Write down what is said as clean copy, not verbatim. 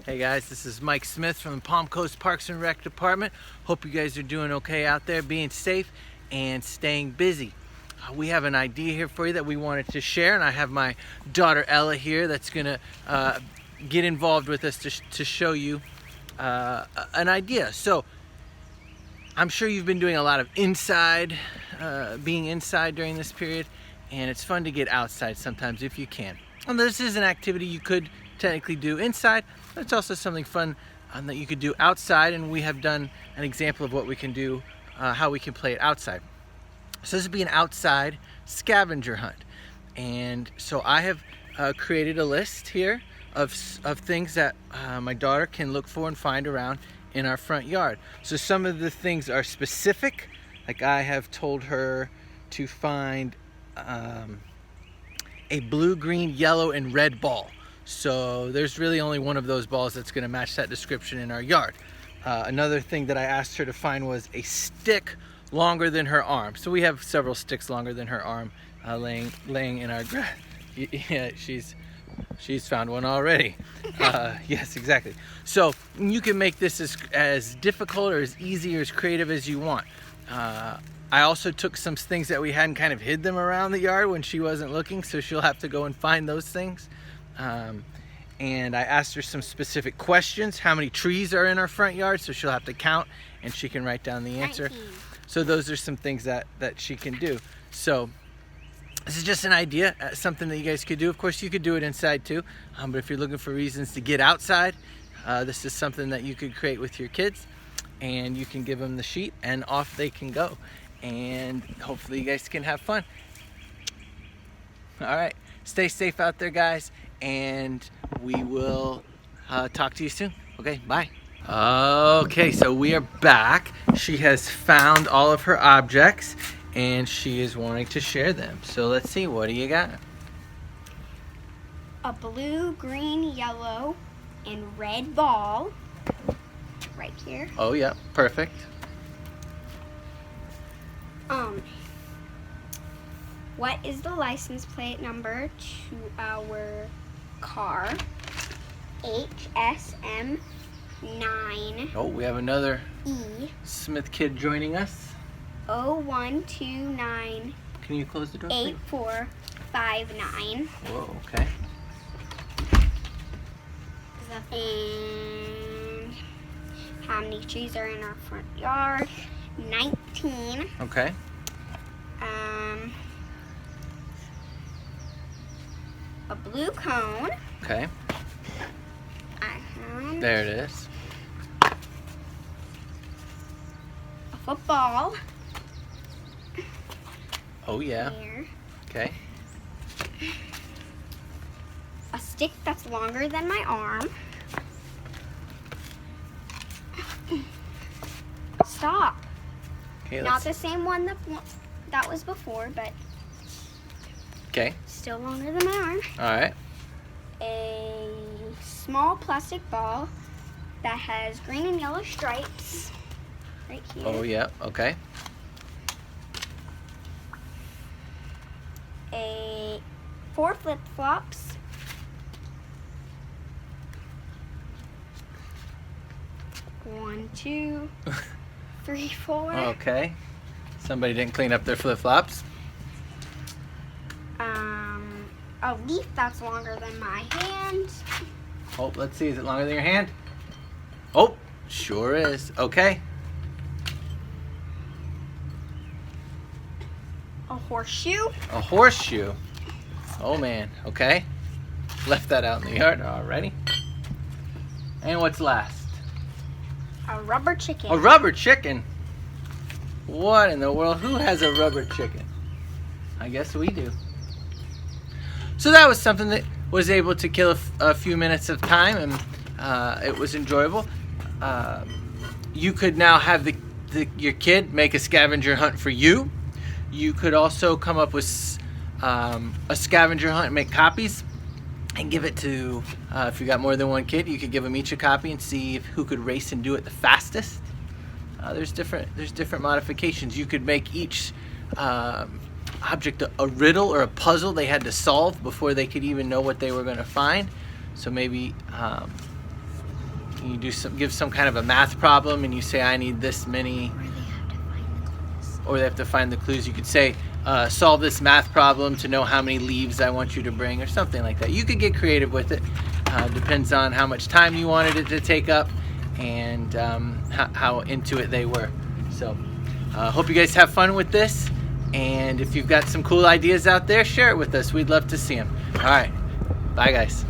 Hey guys, this is Mike Smith from the Palm Coast Parks and Rec Department. Hope you guys are doing okay out there, being safe and staying busy. We have an idea here for you that we wanted to share, and I have my daughter Ella here that's gonna get involved with us to show you an idea. So I'm sure you've been doing a lot of being inside during this period, and it's fun to get outside sometimes if you can. And this is an activity you could technically do inside, but it's also something fun that you could do outside, and we have done an example of what we can do, how we can play it outside. So this would be an outside scavenger hunt, and so I have created a list here of things that my daughter can look for and find around in our front yard. So some of the things are specific, like I have told her to find a blue, green, yellow, and red ball. So there's really only one of those balls that's going to match that description in our yard. Another thing that I asked her to find was a stick longer than her arm. So we have several sticks longer than her arm laying in our grass. Yeah, she's found one already. Yes, exactly. So you can make this as difficult or as easy or as creative as you want. I also took some things that we had and kind of hid them around the yard when she wasn't looking, so she'll have to go and find those things. And I asked her some specific questions. How many trees are in our front yard? So she'll have to count and she can write down the answer. 19. So those are some things that she can do. So this is just an idea, something that you guys could do. Of course, you could do it inside too. But if you're looking for reasons to get outside, this is something that you could create with your kids. And you can give them the sheet and off they can go. And hopefully you guys can have fun. All right. Stay safe out there, guys, and we will talk to you soon. Okay, bye. Okay, so we are back. She has found all of her objects, and she is wanting to share them. So let's see, what do you got? A blue, green, yellow, and red ball. Right here. Oh, yeah, perfect. What is the license plate number to our car? HSM 9E Oh, we have another Smith kid joining us. 0129 Can you close the door, please? 8459. Whoa, okay. And how many trees are in our front yard? 19. Okay. A blue cone. Okay. There it is. A football. Oh, yeah. Here. Okay. A stick that's longer than my arm. Stop. Okay, Not the same one that was before, but Okay. still longer than my arm. All right. A small plastic ball that has green and yellow stripes right here. Oh, yeah. Okay. A 4 flip-flops. One, 2, 3, 4. Okay. Somebody didn't clean up their flip-flops. A leaf that's longer than my hand. Oh, let's see. Is it longer than your hand? Oh, sure is. Okay. A horseshoe. A horseshoe. Oh, man. Okay. Left that out in the yard already. And what's last? A rubber chicken. A rubber chicken. What in the world? Who has a rubber chicken? I guess we do. So that was something that was able to kill a few minutes of time, and it was enjoyable. You could now have your kid make a scavenger hunt for you. You could also come up with a scavenger hunt and make copies and give it to, if you got more than one kid, you could give them each a copy and see who could race and do it the fastest. There's different modifications. You could make each object a riddle or a puzzle they had to solve before they could even know what they were going to find. So maybe you give some kind of a math problem and you say, I need this many, or they have to find the clues. You could say, solve this math problem to know how many leaves I want you to bring, or something like that. You could get creative with it. Depends on how much time you wanted it to take up and how into it they were. So hope you guys have fun with this, and if you've got some cool ideas out there, share it with us. We'd love to see them. All right, bye guys.